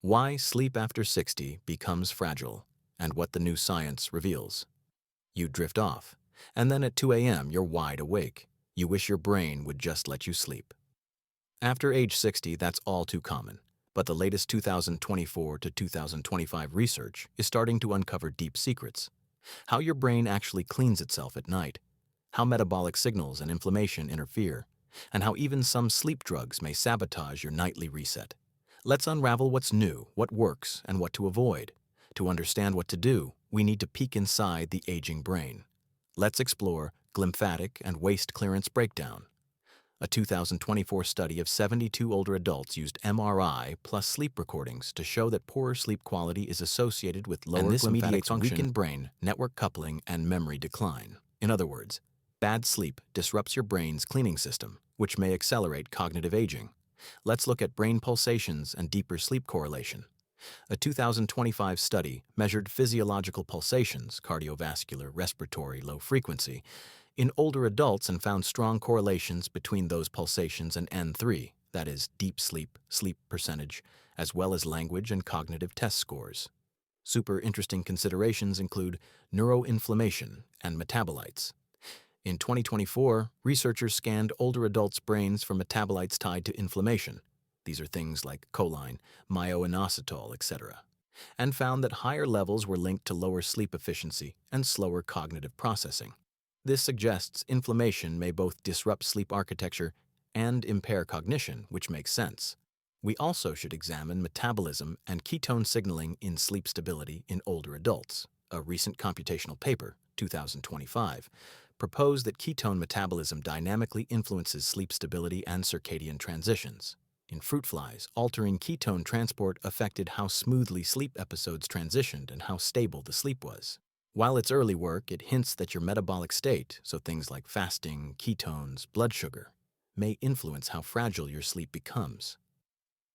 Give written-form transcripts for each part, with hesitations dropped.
Why sleep after 60 becomes fragile, and what the new science reveals. You drift off, and then at 2 a.m. you're wide awake. You wish your brain would just let you sleep. After age 60, that's all too common. But the latest 2024 to 2025 research is starting to uncover deep secrets. How your brain actually cleans itself at night, how metabolic signals and inflammation interfere, and how even some sleep drugs may sabotage your nightly reset. Let's unravel what's new, what works, and what to avoid. To understand what to do, we need to peek inside the aging brain. Let's explore glymphatic and waste clearance breakdown. A 2024 study of 72 older adults used MRI plus sleep recordings to show that poorer sleep quality is associated with lower glymphatic function, weakened brain, network coupling, and memory decline. In other words, bad sleep disrupts your brain's cleaning system, which may accelerate cognitive aging. Let's look at brain pulsations and deeper sleep correlation. A 2025 study measured physiological pulsations, cardiovascular, respiratory, low frequency, in older adults and found strong correlations between those pulsations and N3, that is, deep sleep, sleep percentage, as well as language and cognitive test scores. Super interesting considerations include neuroinflammation and metabolites. In 2024, researchers scanned older adults' brains for metabolites tied to inflammation. These are things like choline, myoinositol, etc., and found that higher levels were linked to lower sleep efficiency and slower cognitive processing. This suggests inflammation may both disrupt sleep architecture and impair cognition, which makes sense. We also should examine metabolism and ketone signaling in sleep stability in older adults. A recent computational paper, 2025, proposed that ketone metabolism dynamically influences sleep stability and circadian transitions. In fruit flies, altering ketone transport affected how smoothly sleep episodes transitioned and how stable the sleep was. While it's early work, it hints that your metabolic state, so things like fasting, ketones, blood sugar, may influence how fragile your sleep becomes.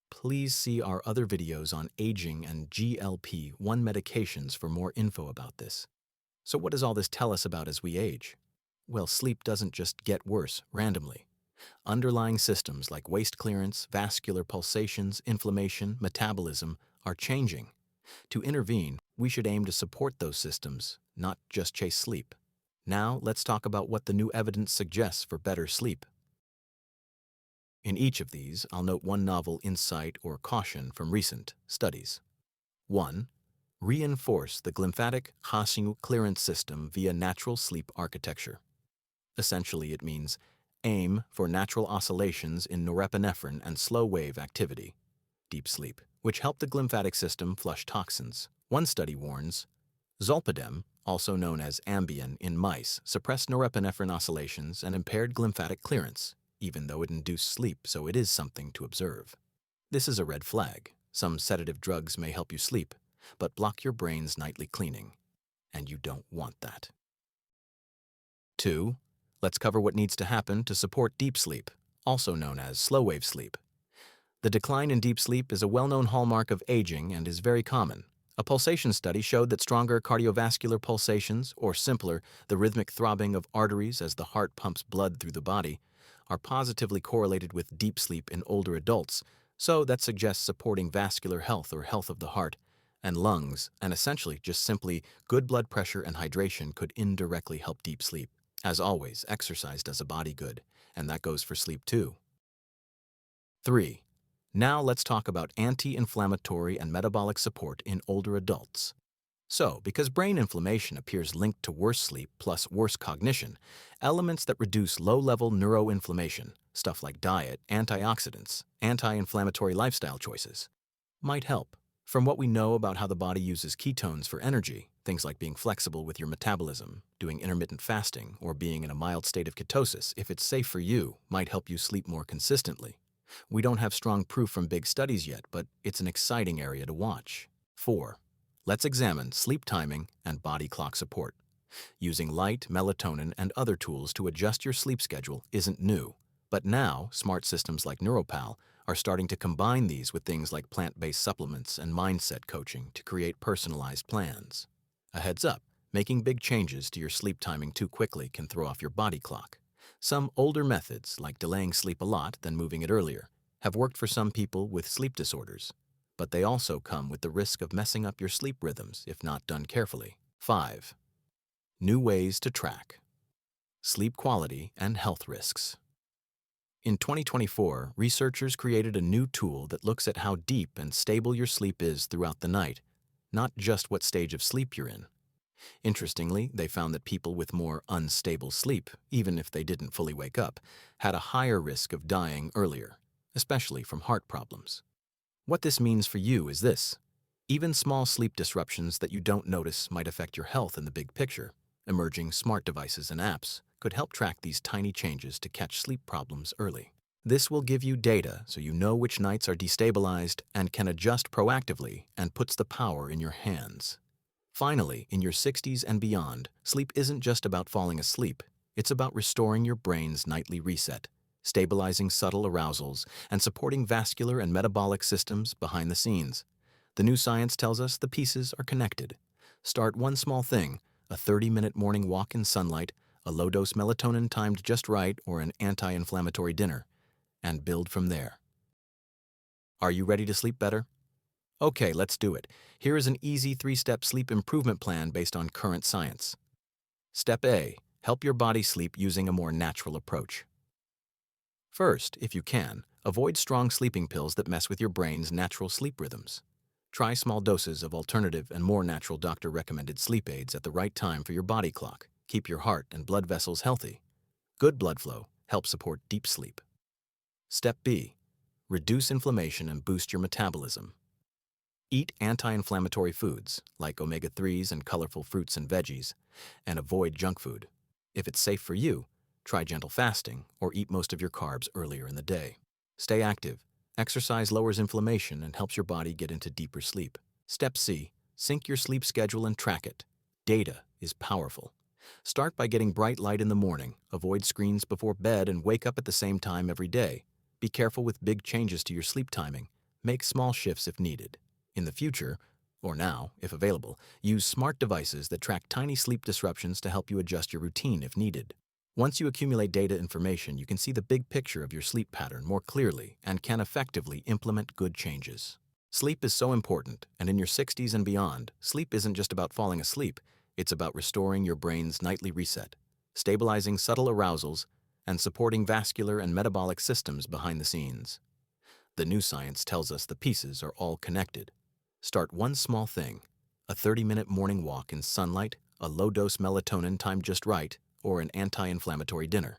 Please see our other videos on aging and GLP-1 medications for more info about this. So what does all this tell us about as we age? Well, sleep doesn't just get worse randomly. Underlying systems like waste clearance, vascular pulsations, inflammation, metabolism are changing. To intervene, we should aim to support those systems, not just chase sleep. Now, let's talk about what the new evidence suggests for better sleep. In each of these, I'll note one novel insight or caution from recent studies. 1. Reinforce the glymphatic Hasiu clearance system via natural sleep architecture. Essentially, it means aim for natural oscillations in norepinephrine and slow-wave activity, deep sleep, which help the glymphatic system flush toxins. One study warns, zolpidem, also known as Ambien in mice, suppressed norepinephrine oscillations and impaired glymphatic clearance, even though it induced sleep, so it is something to observe. This is a red flag. Some sedative drugs may help you sleep, but block your brain's nightly cleaning, and you don't want that. 2. Let's cover what needs to happen to support deep sleep, also known as slow-wave sleep. The decline in deep sleep is a well-known hallmark of aging and is very common. A pulsation study showed that stronger cardiovascular pulsations, or simpler, the rhythmic throbbing of arteries as the heart pumps blood through the body, are positively correlated with deep sleep in older adults, so that suggests supporting vascular health or health of the heart and lungs, and essentially just simply good blood pressure and hydration could indirectly help deep sleep. As always, exercise does a body good, and that goes for sleep too. 3. Now let's talk about anti-inflammatory and metabolic support in older adults. So, because brain inflammation appears linked to worse sleep plus worse cognition, elements that reduce low-level neuroinflammation, stuff like diet, antioxidants, anti-inflammatory lifestyle choices, might help. From what we know about how the body uses ketones for energy, things like being flexible with your metabolism, doing intermittent fasting, or being in a mild state of ketosis, if it's safe for you, might help you sleep more consistently. We don't have strong proof from big studies yet, but it's an exciting area to watch. 4. Let's examine sleep timing and body clock support. Using light, melatonin, and other tools to adjust your sleep schedule isn't new, but now smart systems like Neuropal are starting to combine these with things like plant-based supplements and mindset coaching to create personalized plans. A heads up, making big changes to your sleep timing too quickly can throw off your body clock. Some older methods, like delaying sleep a lot then moving it earlier, have worked for some people with sleep disorders. but they also come with the risk of messing up your sleep rhythms if not done carefully. 5. New ways to track sleep quality and health risks. In 2024, researchers created a new tool that looks at how deep and stable your sleep is throughout the night, not just what stage of sleep you're in. Interestingly, they found that people with more unstable sleep, even if they didn't fully wake up, had a higher risk of dying earlier, especially from heart problems. What this means for you is this. Even small sleep disruptions that you don't notice might affect your health in the big picture. Emerging smart devices and apps could help track these tiny changes to catch sleep problems early. This will give you data so you know which nights are destabilized and can adjust proactively and puts the power in your hands. Finally, in your 60s and beyond, sleep isn't just about falling asleep. It's about restoring your brain's nightly reset, stabilizing subtle arousals, and supporting vascular and metabolic systems behind the scenes. The new science tells us the pieces are connected. Start one small thing, a 30-minute morning walk in sunlight, a low-dose melatonin timed just right, or an anti-inflammatory dinner, and build from there. Are you ready to sleep better? Okay, let's do it. Here is an easy 3-step sleep improvement plan based on current science. Step A. Help your body sleep using a more natural approach. First, if you can, avoid strong sleeping pills that mess with your brain's natural sleep rhythms. Try small doses of alternative and more natural doctor-recommended sleep aids at the right time for your body clock. Keep your heart and blood vessels healthy. Good blood flow helps support deep sleep. Step B. Reduce inflammation and boost your metabolism. Eat anti-inflammatory foods like omega-3s and colorful fruits and veggies, and avoid junk food. If it's safe for you, try gentle fasting or eat most of your carbs earlier in the day. Stay active. Exercise lowers inflammation and helps your body get into deeper sleep. Step C. Sync your sleep schedule and track it. Data is powerful. Start by getting bright light in the morning, avoid screens before bed, and wake up at the same time every day. Be careful with big changes to your sleep timing. Make small shifts if needed. In the future, or now, if available, use smart devices that track tiny sleep disruptions to help you adjust your routine if needed. Once you accumulate data information, you can see the big picture of your sleep pattern more clearly and can effectively implement good changes. Sleep is so important, and in your 60s and beyond, sleep isn't just about falling asleep, it's about restoring your brain's nightly reset, stabilizing subtle arousals, and supporting vascular and metabolic systems behind the scenes. The new science tells us the pieces are all connected. Start one small thing, a 30-minute morning walk in sunlight, a low-dose melatonin timed just right, or an anti-inflammatory dinner,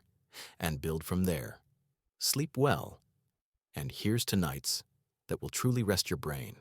and build from there. Sleep well, and here's to nights that will truly rest your brain.